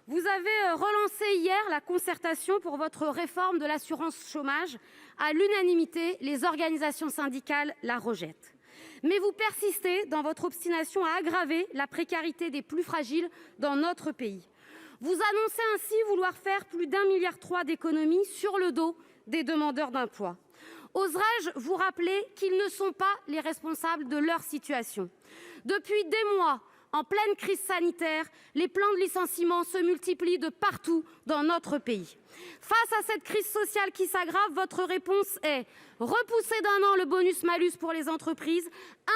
Vous avez relancé hier la concertation pour votre réforme de l'assurance chômage. À l'unanimité, les organisations syndicales la rejettent. Mais vous persistez dans votre obstination à aggraver la précarité des plus fragiles dans notre pays. Vous annoncez ainsi vouloir faire plus d'1,3 milliard d'économies sur le dos des demandeurs d'emploi. Oserais-je vous rappeler qu'ils ne sont pas les responsables de leur situation ? Depuis des mois, en pleine crise sanitaire, les plans de licenciement se multiplient de partout dans notre pays. Face à cette crise sociale qui s'aggrave, votre réponse est repousser d'1 an le bonus-malus pour les entreprises,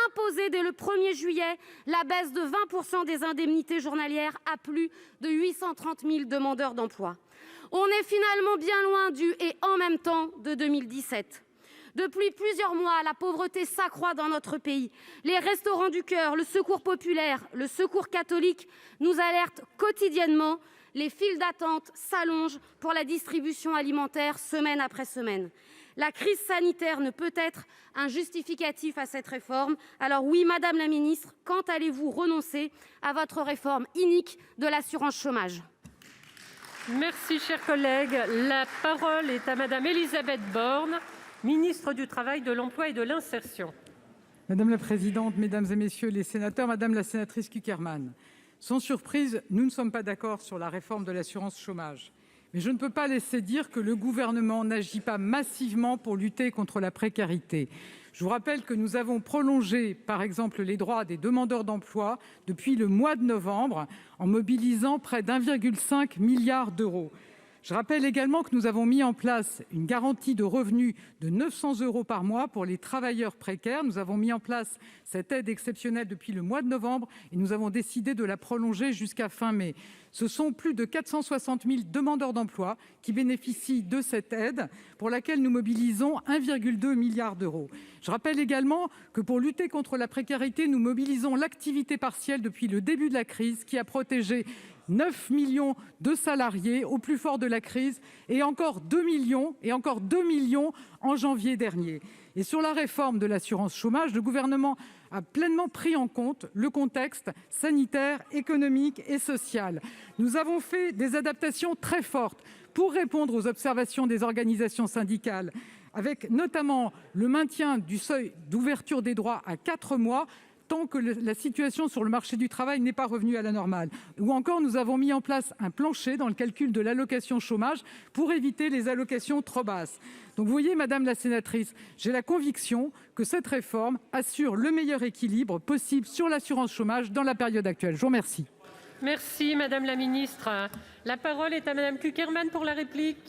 imposer dès le 1er juillet la baisse de 20% des indemnités journalières à plus de 830 000 demandeurs d'emploi. On est finalement bien loin du « et en même temps » de 2017. Depuis plusieurs mois, la pauvreté s'accroît dans notre pays. Les Restos du Cœur, le Secours populaire, le Secours catholique nous alertent quotidiennement. Les files d'attente s'allongent pour la distribution alimentaire semaine après semaine. La crise sanitaire ne peut être un justificatif à cette réforme. Alors oui, Madame la ministre, quand allez-vous renoncer à votre réforme inique de l'assurance chômage ? Merci, cher collègue. La parole est à Madame Elisabeth Borne, ministre du Travail, de l'Emploi et de l'Insertion. Madame la présidente, mesdames et messieurs les sénateurs, madame la sénatrice Cukierman, sans surprise, nous ne sommes pas d'accord sur la réforme de l'assurance chômage. Mais je ne peux pas laisser dire que le Gouvernement n'agit pas massivement pour lutter contre la précarité. Je vous rappelle que nous avons prolongé, par exemple, les droits des demandeurs d'emploi depuis le mois de novembre, en mobilisant près d'1,5 milliard d'euros. Je rappelle également que nous avons mis en place une garantie de revenus de 900 € par mois pour les travailleurs précaires. Nous avons mis en place cette aide exceptionnelle depuis le mois de novembre et nous avons décidé de la prolonger jusqu'à fin mai. Ce sont plus de 460 000 demandeurs d'emploi qui bénéficient de cette aide, pour laquelle nous mobilisons 1,2 milliard d'euros. Je rappelle également que pour lutter contre la précarité, nous mobilisons l'activité partielle depuis le début de la crise, qui a protégé 9 millions de salariés au plus fort de la crise, et encore 2 millions en janvier dernier. Et sur la réforme de l'assurance chômage, le Gouvernement a pleinement pris en compte le contexte sanitaire, économique et social. Nous avons fait des adaptations très fortes pour répondre aux observations des organisations syndicales, avec notamment le maintien du seuil d'ouverture des droits à 4 mois, tant que la situation sur le marché du travail n'est pas revenue à la normale. Ou encore, nous avons mis en place un plancher dans le calcul de l'allocation chômage pour éviter les allocations trop basses. Donc vous voyez, madame la sénatrice, j'ai la conviction que cette réforme assure le meilleur équilibre possible sur l'assurance chômage dans la période actuelle. Je vous remercie. Merci, madame la ministre. La parole est à madame Cukierman pour la réplique.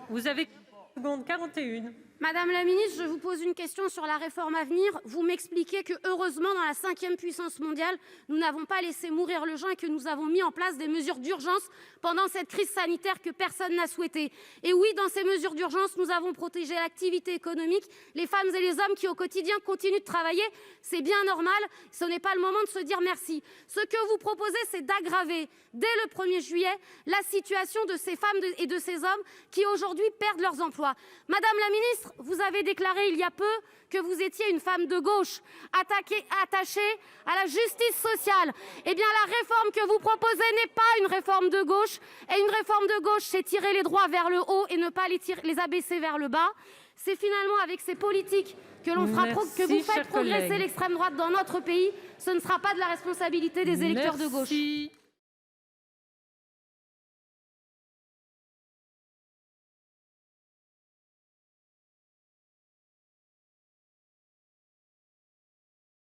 Vous avez 41 secondes. Madame la ministre, je vous pose une question sur la réforme à venir. Vous m'expliquez que, heureusement, dans la 5e puissance mondiale, nous n'avons pas laissé mourir le gens et que nous avons mis en place des mesures d'urgence pendant cette crise sanitaire que personne n'a souhaitée. Et oui, dans ces mesures d'urgence, nous avons protégé l'activité économique, les femmes et les hommes qui, au quotidien, continuent de travailler. C'est bien normal, ce n'est pas le moment de se dire merci. Ce que vous proposez, c'est d'aggraver, dès le 1er juillet, la situation de ces femmes et de ces hommes qui, aujourd'hui, perdent leurs emplois. Madame la ministre, vous avez déclaré il y a peu que vous étiez une femme de gauche, attachée à la justice sociale. Eh bien, la réforme que vous proposez n'est pas une réforme de gauche. Et une réforme de gauche, c'est tirer les droits vers le haut et ne pas les abaisser vers le bas. C'est finalement avec ces politiques que vous faites progresser l'extrême droite dans notre pays. Ce ne sera pas de la responsabilité des électeurs de gauche.